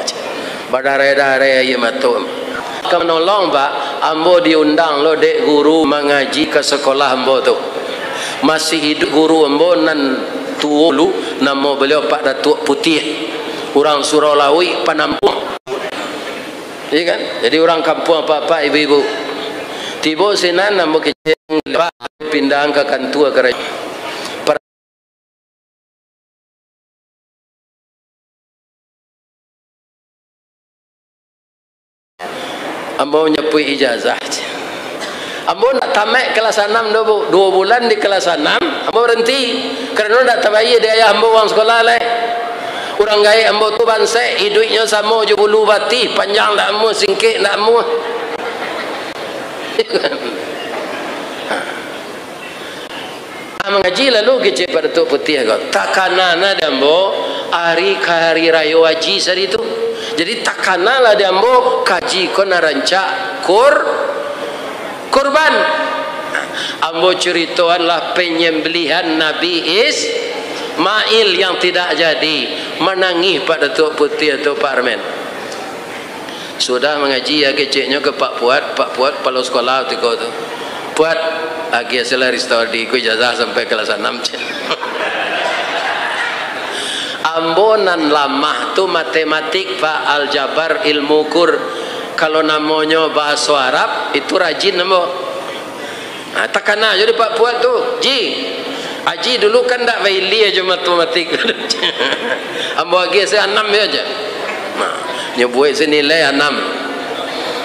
Badare-dare ya matum. Menolong Pak, ambo diundang lo dek guru mengaji ke sekolah ambo tu. Masih hidup guru ambo nan tua lu, nama beliau Pak Datuk Putih, orang Suralawi Panampung. Iya kan? Jadi orang kampung apa-apa ibu-ibu. Tiba sinan ambo kecil pindah ke kantua kerajaan. Ambo nyepui ijazah. Ambo nak tamat kelas 6 2 bulan di kelas 6, ambo berhenti. Kerana nak tamat dia ayah ambo orang sekolah lah. Orang gaya ambo tu bansai hidupnya sama je bulu bati, panjang tak ambo, singkit tak ambo. Mengaji lalu kecil pada Tok Putih kau. Takanana dia ambo hari raya haji sari itu. Jadi takanalah dia ambo kaji ko narancak kurban. Ambo ceritakan lah penyembelihan Nabi Ismail yang tidak jadi, menangis pada Tok Putih atau Pak Armen. Sudah mengaji ya kecilnya ke Pak Puat kalau sekolah tiko tu. Puat lagi hasil restore di ku ijazah sampai kelas 6. Ambonan lama tu matematik Pak, aljabar, ilmu kur. Kalau namanya bahasa Arab itu rajin ambo. Nah, takana jadi Pak Puat tu, Haji dulu kan tak baili aja matematik. Ambo lagi saya 6 aja. Nah, nyebuat senilai 6.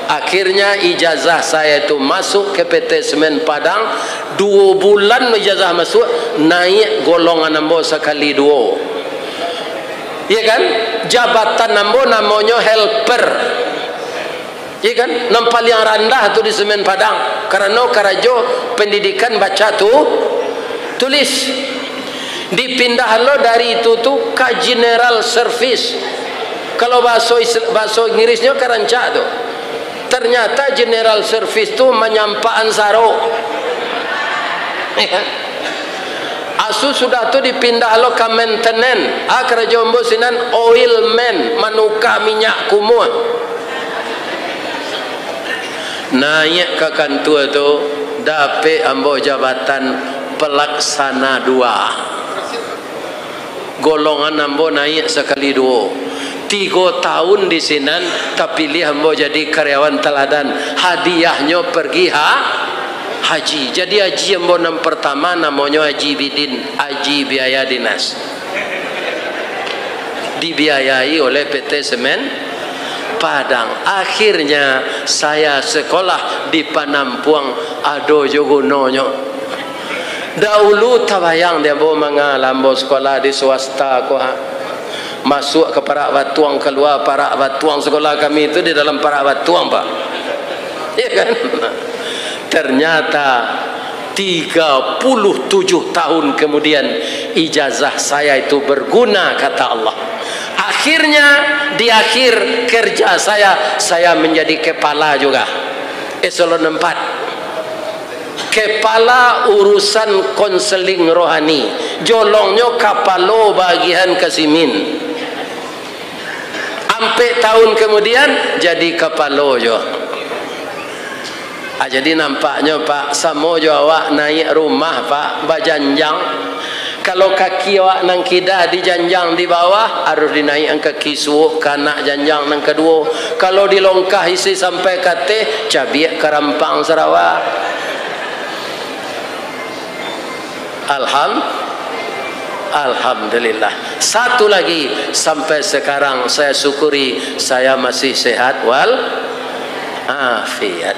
Akhirnya ijazah saya itu masuk ke PT Semen Padang. 2 bulan ijazah masuk, naik golongan ambo sekali 2. Iya kan? Jabatan ambo namanya helper. Iya kan? Yang paling rendah tu di Semen Padang. Karena karajo pendidikan baca tulis. Dipindah lo dari itu tu ke general service. Kalau bahasa Inggrisnya kerancak tu. Ternyata general service tu menyampaan saro. Asu sudah tu dipindah lo ke maintenance. Kerja ambo sinan oil man, manuka minyak kumur. Naik ke kantor tu dapat ambo jabatan pelaksana 2. Golongan ambo naik sekali 2. 3 tahun di sinan tapi lihat ambo jadi karyawan teladan. Hadiahnya pergi haji. Jadi haji ambo yang pertama namanya Haji Bidin, haji biaya dinas. Dibiayai oleh PT Semen Padang. Akhirnya saya sekolah di Panampuang ado jogononyo. Dahulu tabayang dia bawa mengalam bawa sekolah di swasta ko masuk ke Parak Batuang, keluar Parak Batuang. Sekolah kami itu di dalam Parak Batuang, Pak. Ya kan? Ternyata 37 tahun kemudian ijazah saya itu berguna, kata Allah. Akhirnya di akhir kerja saya menjadi kepala juga eselon 4, kepala urusan konseling rohani, jolongnya kapalo bagian Kasimin. Sampai tahun kemudian jadi kapalo jo. Jadi nampaknya Pak, samo jo awak naik rumah Pak bajanjang. Kalau kaki awak nang kida di janjang di bawah, harus dinaikkan kaki suuk kanak janjang nang kedua. Kalau dilongkah isi sampai kate cabiak Karampang Sarawak. Alhamdulillah. Satu lagi, sampai sekarang saya syukuri saya masih sehat wal afiat.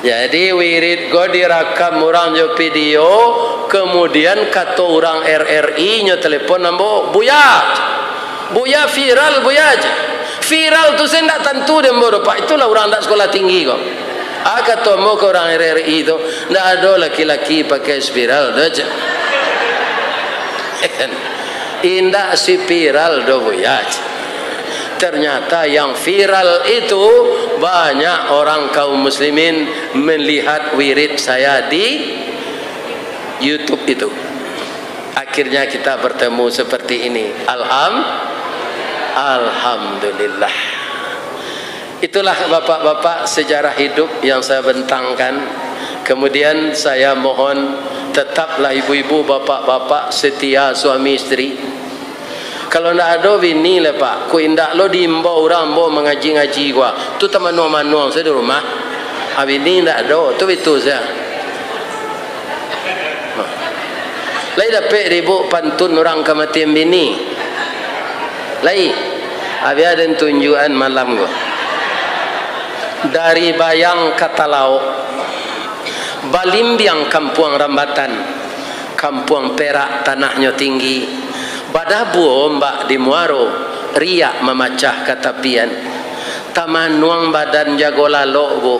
Jadi wirid go direkam orang jo video, kemudian kata orang RRI nyo telepon nambo buya viral buya aja. Viral tu saya tak tentu dia bodoh Pak, itulah orang tak sekolah tinggi kok. Kata mau ke orang RRI itu ndak ada laki-laki pakai spiral dah aja. Indah si viral do buya aja. Ternyata yang viral itu banyak orang kaum muslimin melihat wirid saya di YouTube itu. Akhirnya kita bertemu seperti ini. Alhamdulillah. Itulah bapak-bapak sejarah hidup yang saya bentangkan. Kemudian saya mohon tetaplah ibu-ibu, bapak-bapak setia suami istri. Kalau ndak ada bini le Pak, ku indak lo diimbau orang bo mengaji-ngaji gua. Tu manuang-manuang saya di rumah. Bini ndak ada, tu itu saya. Lai dapat ribu pantun orang kematian bini. Lai, ada tunjukan malam gua. Dari Bayang Katalau, Balimbiang Kampung Rambatan, Kampung Perak tanahnya tinggi. Badabu ombak di Muaro, riak memacah katapian. Taman nuang badan jago lalok bu,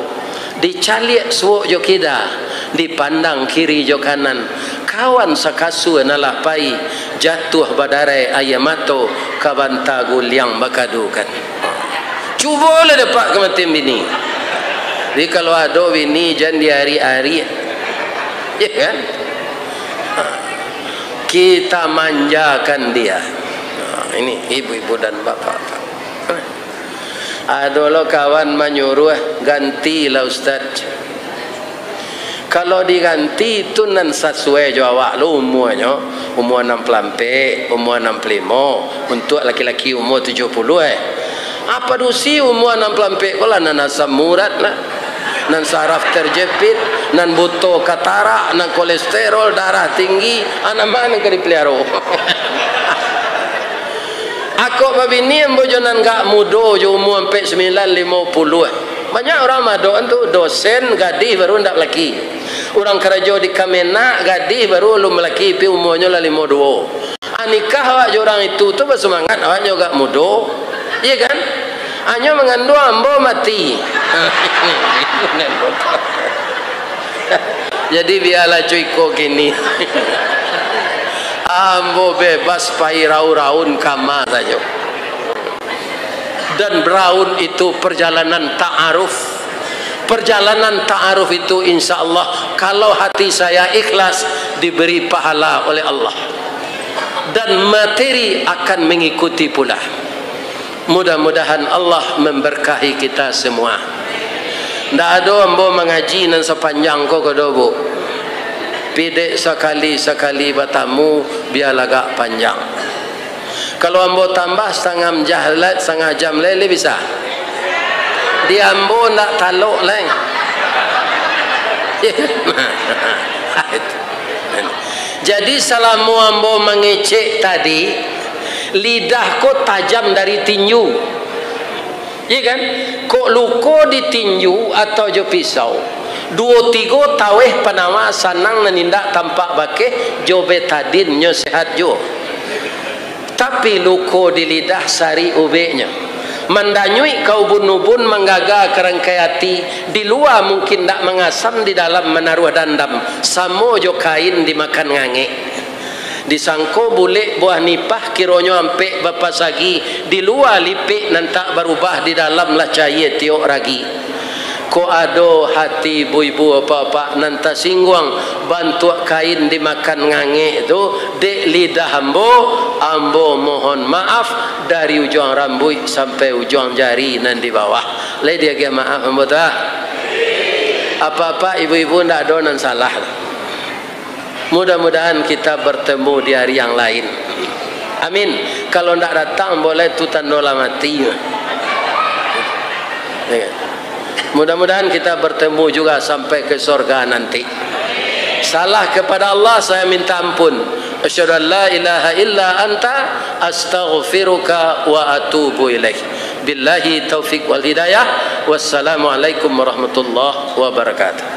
dicaliak suuk jo kida, dipandang kiri jo kanan. Kawan sakasu nalah pai, jatuh badare ayamato, kabanta guliang bakadukan. Cuba le dapat kematian bini. Jadi kalau ada bini jangan di hari-hari, ya kan? Kita manjakan dia. Ini ibu-ibu dan bapak-bapak. Ada lo kawan menyuruh gantilah Ustaz. Kalau diganti itu nan sesuai jawab lo umurnya, umur 64, umur 65, untuk laki-laki umur 70 Apa dusi umur 64 kalau nan asam urat lah. Nan saraf terjepit, nan buto katara, nan kolesterol darah tinggi, anak mana ke dipelihara. Aku babini yang bojonan gak mudo jo umur 49-50. Banyak orang madoan tu dosen gadis baru ndak laki. Orang kerja di Kamena gadis baru belum laki pi umurnya lah 52. Nikah awak jo orang itu tu bersemangat awaknya gak mudo. Iya kan? Hanya mengandung ambo mati. Jadi biarlah cuiko kini. Ambo bebas pai raun-raun kama saja. Dan beraun itu perjalanan ta'aruf. Perjalanan ta'aruf itu insya Allah kalau hati saya ikhlas diberi pahala oleh Allah. Dan materi akan mengikuti pula. Mudah-mudahan Allah memberkahi kita semua. Ndak ada ambo mengaji nan sepanjang ko kodobo. Pidek sekali batamu biarlah gak panjang. Kalau ambo tambah setengah jam lele bisa. Di ambo ndak taluk leng. Jadi selama ambo mengecek tadi, lidahku tajam dari tinju. Iya kan? Kok luko ditinju atau jo pisau. 2-3 taweh panama sanang nanindak tampak bakeh jo betadin nyo sehat jo. Tapi luko di lidah sari ubeknya. Mandanyui kau bunubun menggaga kerangkaiati di luar mungkin tak mengasam, di dalam menaruh dandam. Samo jo kain dimakan ngange. Disangko boleh buah nipah kironyo ampe bapa sagi di luar lipik nantak berubah, di dalam lah cahaya tiok ragi. Ko ado hati ibu-ibu apa-apa nanta singguang bantu kain dimakan ngange itu dek lidah ambo mohon maaf dari ujung rambut sampai ujung jari nan di bawah. Le dia ke maaf ambo ta. Apa-apa ibu-ibu ndak ada nan salah. Mudah-mudahan kita bertemu di hari yang lain. Amin. Kalau ndak datang boleh tu tandola mati. Mudah-mudahan kita bertemu juga sampai ke surga nanti. Salah kepada Allah saya minta ampun. Asyhadu an la ilaha illa anta astaghfiruka wa atubu ilaik. Billahi taufik wal hidayah. Wassalamualaikum warahmatullahi wabarakatuh.